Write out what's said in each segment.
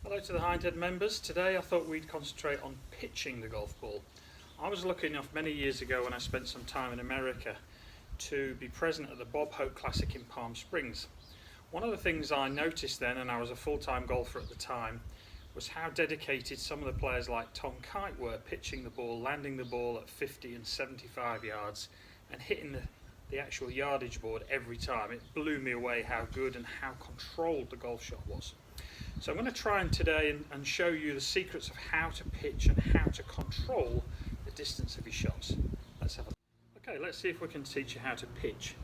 Hello to the Hindhead members. Today I thought we'd concentrate on pitching the golf ball. I was lucky enough many years ago when I spent some time in America to be present at the Bob Hope Classic in Palm Springs. One of the things I noticed then, and I was a full-time golfer at the time, was how dedicated some of the players like Tom Kite were pitching the ball, landing the ball at 50 and 75 yards and hitting the actual yardage board every time. It blew me away how good and how controlled the golf shot was. So I'm going to try today and show you the secrets of how to pitch and how to control the distance of your shots. Let's have a look. Okay, let's see if we can teach you how to pitch.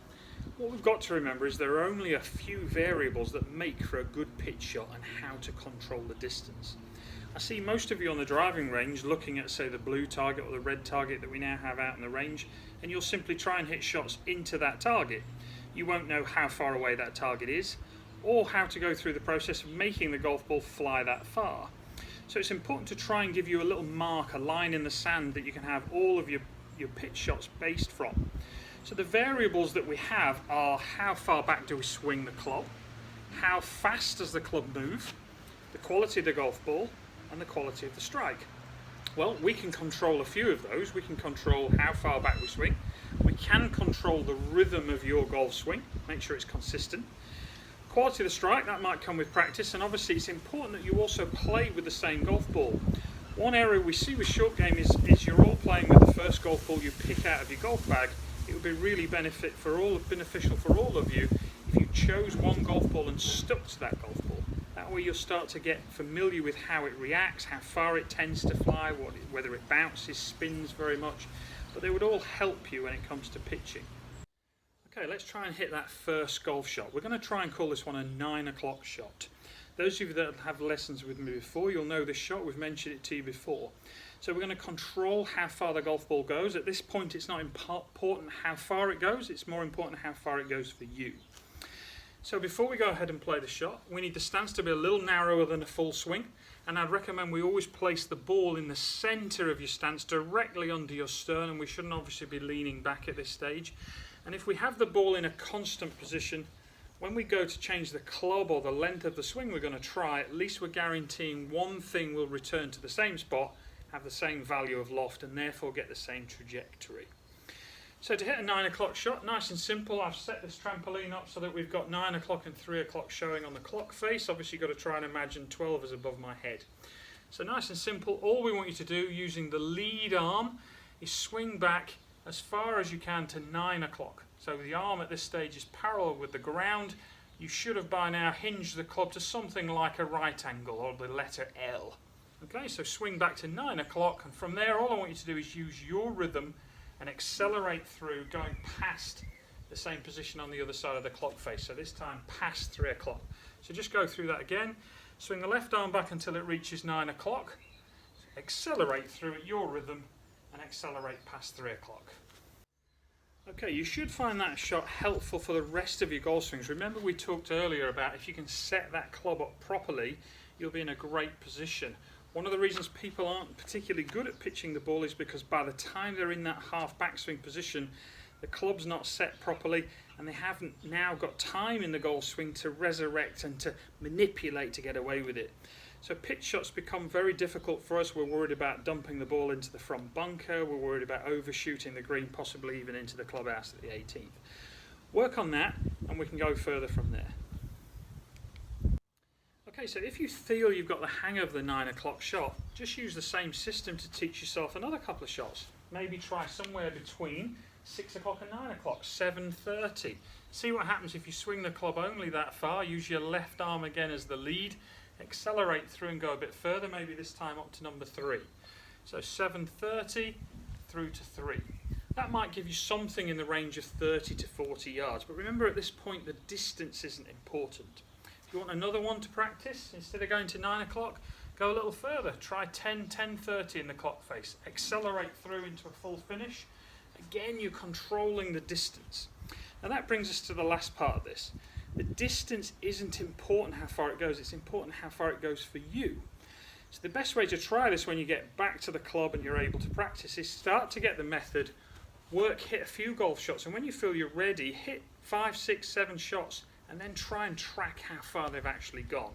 What we've got to remember is there are only a few variables that make for a good pitch shot and how to control the distance. I see most of you on the driving range looking at, say, the blue target or the red target that we now have out in the range, and you'll simply try and hit shots into that target. You won't know how far away that target is, or how to go through the process of making the golf ball fly that far. So it's important to try and give you a little mark, a line in the sand that you can have all of your pitch shots based from. So the variables that we have are how far back do we swing the club, how fast does the club move, the quality of the golf ball, and the quality of the strike. Well, we can control a few of those. We can control how far back we swing. We can control the rhythm of your golf swing, make sure it's consistent. Quality of the strike, that might come with practice, and obviously it's important that you also play with the same golf ball. One area we see with short game is you're all playing with the first golf ball you pick out of your golf bag. It would be really beneficial for all of you if you chose one golf ball and stuck to that golf ball. That way you'll start to get familiar with how it reacts, how far it tends to fly, whether it bounces, spins very much, but they would all help you when it comes to pitching. Okay, let's try and hit that first golf shot. We're going to try and call this one a 9 o'clock shot. Those of you that have lessons with me before, you'll know this shot. We've mentioned it to you before. So we're going to control how far the golf ball goes. At this point, it's not important how far it goes. It's more important how far it goes for you. So before we go ahead and play the shot, we need the stance to be a little narrower than a full swing. And I'd recommend we always place the ball in the centre of your stance, directly under your stern. And we shouldn't obviously be leaning back at this stage. And if we have the ball in a constant position, when we go to change the club or the length of the swing we're going to try, at least we're guaranteeing one thing will return to the same spot, have the same value of loft, and therefore get the same trajectory. So to hit a 9 o'clock shot, nice and simple, I've set this trampoline up so that we've got 9 o'clock and 3 o'clock showing on the clock face. Obviously you've got to try and imagine 12 is above my head. So nice and simple, all we want you to do using the lead arm is swing back as far as you can to 9 o'clock. So the arm at this stage is parallel with the ground. You should have by now hinged the club to something like a right angle or the letter L. Okay, so swing back to 9 o'clock, and from there all I want you to do is use your rhythm and accelerate through, going past the same position on the other side of the clock face. So this time past 3 o'clock. So just go through that again. Swing the left arm back until it reaches 9 o'clock. Accelerate through at your rhythm and accelerate past 3 o'clock. Okay, you should find that shot helpful for the rest of your golf swings. Remember we talked earlier about if you can set that club up properly, you'll be in a great position. One of the reasons people aren't particularly good at pitching the ball is because by the time they're in that half backswing position, the club's not set properly and they haven't now got time in the golf swing to resurrect and to manipulate to get away with it. So pitch shots become very difficult for us. We're worried about dumping the ball into the front bunker. We're worried about overshooting the green, possibly even into the clubhouse at the 18th. Work on that and we can go further from there. Okay, so if you feel you've got the hang of the 9 o'clock shot, just use the same system to teach yourself another couple of shots. Maybe try somewhere between 6 o'clock and 9 o'clock, 7:30. See what happens if you swing the club only that far. Use your left arm again as the lead. Accelerate through and go a bit further, maybe this time up to number 3. So 7:30 through to 3. That might give you something in the range of 30 to 40 yards, but remember at this point the distance isn't important. If you want another one to practice, instead of going to 9 o'clock, go a little further. Try 10:30 in the clock face. Accelerate through into a full finish. Again, you're controlling the distance. Now that brings us to the last part of this. The distance isn't important how far it goes, it's important how far it goes for you. So the best way to try this when you get back to the club and you're able to practice is start to get the method, hit a few golf shots, and when you feel you're ready, hit 5, 6, 7 shots and then try and track how far they've actually gone.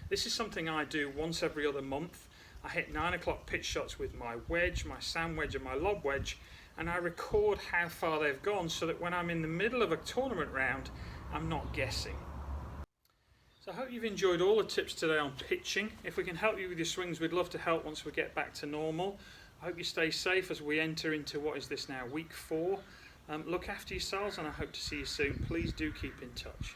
This is something I do once every other month. I hit 9 o'clock pitch shots with my wedge, my sand wedge and my lob wedge, and I record how far they've gone so that when I'm in the middle of a tournament round, I'm not guessing. So I hope you've enjoyed all the tips today on pitching. If we can help you with your swings, we'd love to help once we get back to normal. I hope you stay safe as we enter into what is this now, week 4. Look after yourselves, and I hope to see you soon. Please do keep in touch.